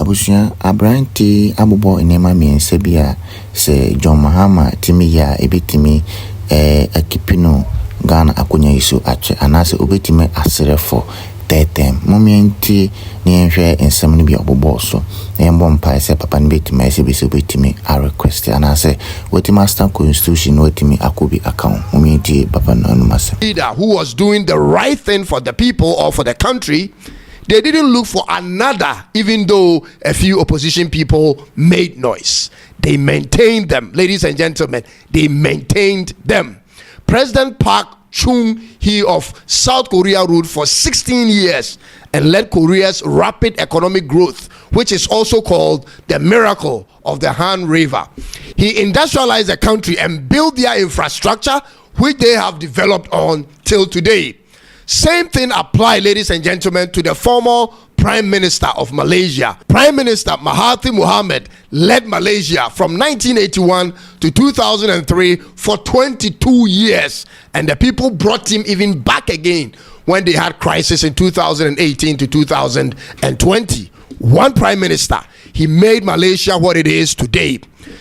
Abusia Abranti Abubo inema miense bia se John Mahama timi ya ebetimi ekipino Ghana akonya isu ache anase obetimi aserefo tetem momenti ni enhwe ensem ni bia obobo so embo mpa ese papa ni betimi ese bese obetimi a request anase weti master constitution wetimi akobi account momenti papa no anumase leader who was doing the right thing for the people or for the country. They didn't look for another, even though a few opposition people made noise. They maintained them. Ladies and gentlemen, they maintained them. President Park Chung-hee of South Korea ruled for 16 years and led Korea's rapid economic growth, which is also called the miracle of the Han River. He industrialized the country and built their infrastructure, which they have developed on till today. Same thing applies, ladies and gentlemen, to the former Prime Minister of Malaysia. Prime Minister Mahathir Mohamad led Malaysia from 1981 to 2003 for 22 years. And the people brought him even back again when they had crisis in 2018 to 2020. One Prime Minister, he made Malaysia what it is today.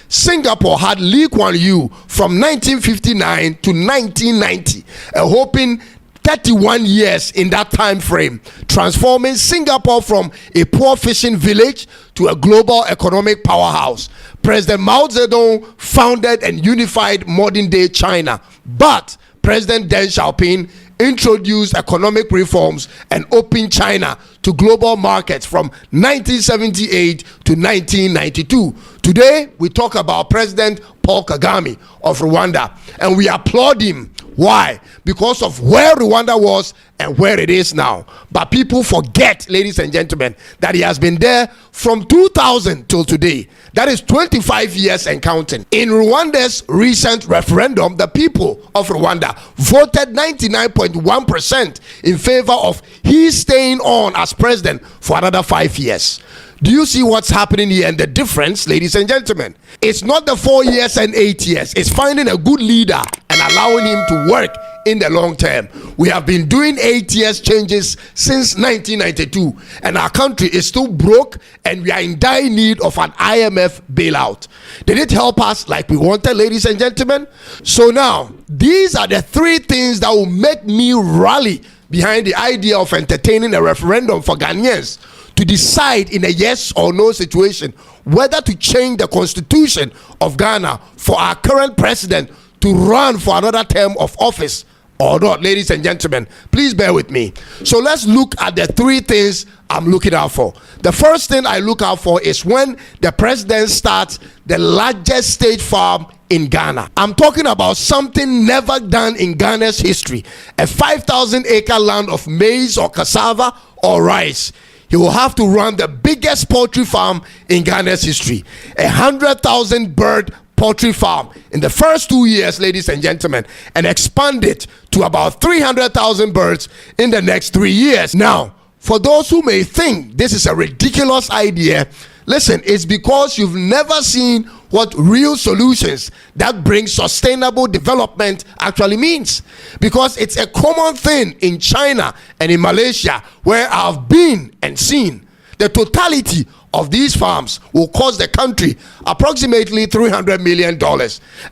Singapore had Lee Kuan Yew from 1959 to 1990, hoping 31 years in that time frame, transforming Singapore from a poor fishing village to a global economic powerhouse. President Mao Zedong founded and unified modern-day China, but President Deng Xiaoping introduced economic reforms and opened China to global markets from 1978 to 1992. Today, we talk about President Paul Kagame of Rwanda, and we applaud him. Why? Because of where Rwanda was and where it is now. But people forget, ladies and gentlemen, that he has been there from 2000 till today. That is 25 years and counting. In Rwanda's recent referendum, the people of Rwanda voted 99.1% in favor of he staying on as president for another 5 years. Do you see what's happening here and the difference, ladies and gentlemen? It's not the 4 years and 8 years. It's finding a good leader and allowing him to work in the long term. We have been doing 8 years changes since 1992, and our country is still broke and we are in dire need of an IMF bailout. Did it help us like we wanted, ladies and gentlemen? So now, these are the three things that will make me rally behind the idea of entertaining a referendum for Ghanaians to decide in a yes or no situation whether to change the constitution of Ghana for our current president to run for another term of office or not. Ladies and gentlemen, please bear with me. So let's look at the three things I'm looking out for. The first thing I look out for is when the president starts the largest state farm in Ghana. I'm talking about something never done in Ghana's history. A 5,000-acre land of maize or cassava or rice. He will have to run the biggest poultry farm in Ghana's history. 100,000 bird poultry farm in the first 2 years, ladies and gentlemen, and expand it to about 300,000 birds in the next 3 years. Now, for those who may think this is a ridiculous idea, listen, it's because you've never seen what real solutions that bring sustainable development actually means. Because it's a common thing in China and in Malaysia, where I've been and seen. The totality of these farms will cost the country approximately $300 million.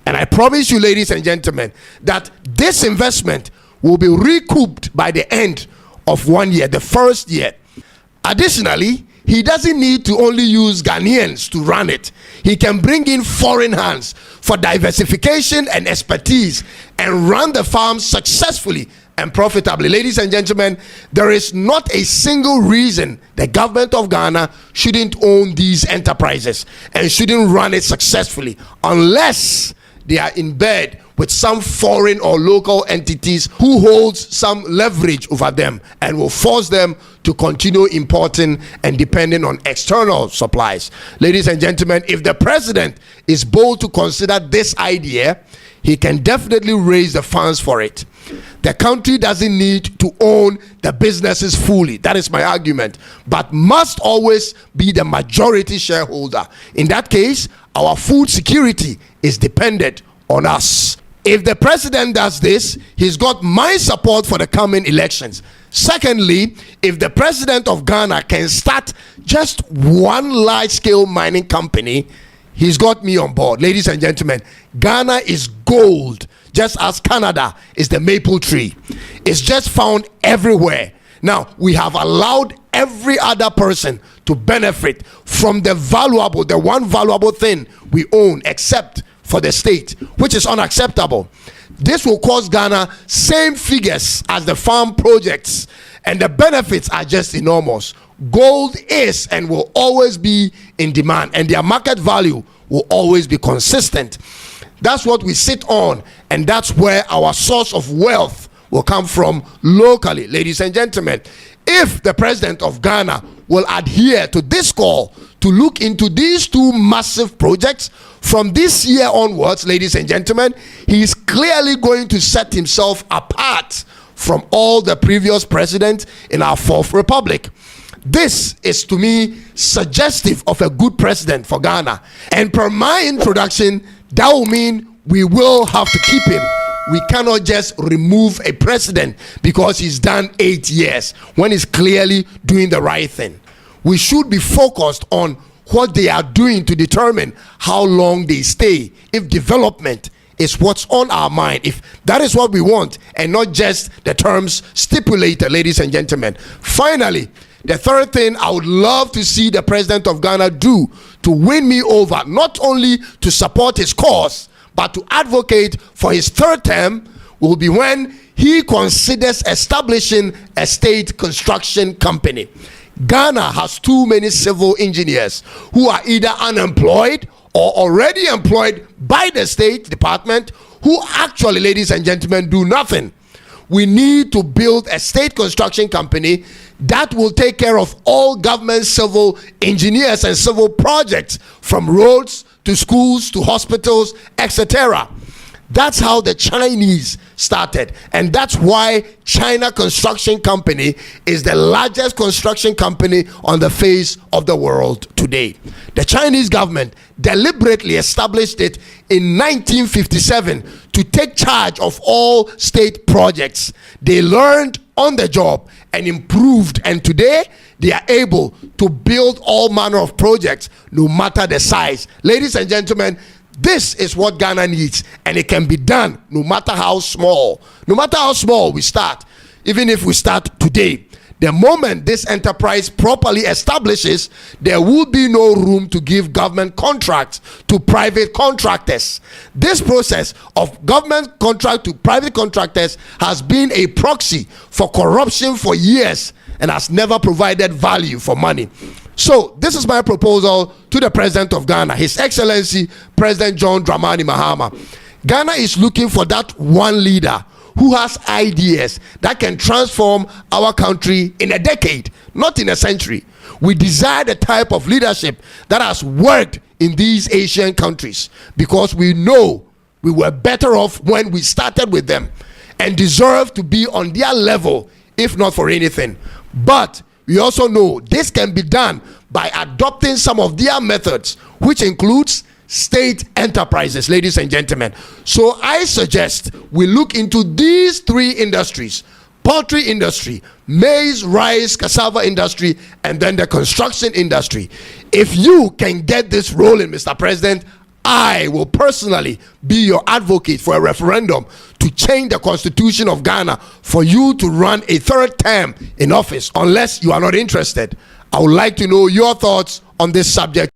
And I promise you, ladies and gentlemen, that this investment will be recouped by the end of 1 year, the first year. Additionally, he doesn't need to only use Ghanaians to run it. He can bring in foreign hands for diversification and expertise and run the farm successfully and profitably. Ladies and gentlemen, there is not a single reason the government of Ghana shouldn't own these enterprises and shouldn't run it successfully unless they are in bed with some foreign or local entities who holds some leverage over them and will force them to continue importing and depending on external supplies. Ladies and gentlemen, if the president is bold to consider this idea, he can definitely raise the funds for it. The country doesn't need to own the businesses fully. That is my argument, but must always be the majority shareholder. In that case, our food security is dependent on us. If the president does this, he's got my support for the coming elections. Secondly, if the president of Ghana can start just one large-scale mining company, he's got me on board. Ladies and gentlemen, Ghana is gold, just as Canada is the maple tree. It's just found everywhere. Now, we have allowed every other person to benefit from the one valuable thing we own, except for the state, which is unacceptable. This will cost Ghana same figures as the farm projects, and the benefits are just enormous. Gold is and will always be in demand, and their market value will always be consistent. That's what we sit on, and that's where our source of wealth will come from locally. Ladies and gentlemen, if the president of Ghana will adhere to this call to look into these two massive projects from this year onwards, ladies and gentlemen, he is clearly going to set himself apart from all the previous presidents in our fourth republic. This is, to me, suggestive of a good president for Ghana. And per my introduction, that will mean we will have to keep him. We cannot just remove a president because he's done 8 years when he's clearly doing the right thing. We should be focused on what they are doing to determine how long they stay. If development is what's on our mind, if that is what we want, and not just the terms stipulated, ladies and gentlemen. Finally, the third thing I would love to see the president of Ghana do to win me over, not only to support his cause, but to advocate for his third term, will be when he considers establishing a state construction company. Ghana has too many civil engineers who are either unemployed or already employed by the State Department, who actually, ladies and gentlemen, do nothing. We need to build a state construction company that will take care of all government civil engineers and civil projects, from roads to schools to hospitals, etc. That's how the Chinese started, and that's why China Construction Company is the largest construction company on the face of the world today. The Chinese government deliberately established it in 1957 to take charge of all state projects. They learned on the job and improved, and today they are able to build all manner of projects, no matter the size. Ladies and gentlemen, this is what Ghana needs, and it can be done no matter how small. No matter how small we start, even if we start today. The moment this enterprise properly establishes, there will be no room to give government contracts to private contractors. This process of government contract to private contractors has been a proxy for corruption for years and has never provided value for money. So this is my proposal to the president of Ghana, His Excellency President John Dramani Mahama. Ghana is looking for that one leader who has ideas that can transform our country in a decade, not in a century. We desire the type of leadership that has worked in these Asian countries, because we know we were better off when we started with them and deserve to be on their level, if not for anything. But we also know this can be done by adopting some of their methods, which includes state enterprises, ladies and gentlemen. So I suggest we look into these three industries: poultry industry, maize, rice, cassava industry, and then the construction industry. If you can get this rolling, Mr. President, I will personally be your advocate for a referendum to change the constitution of Ghana for you to run a third term in office. Unless you are not interested, I would like to know your thoughts on this subject.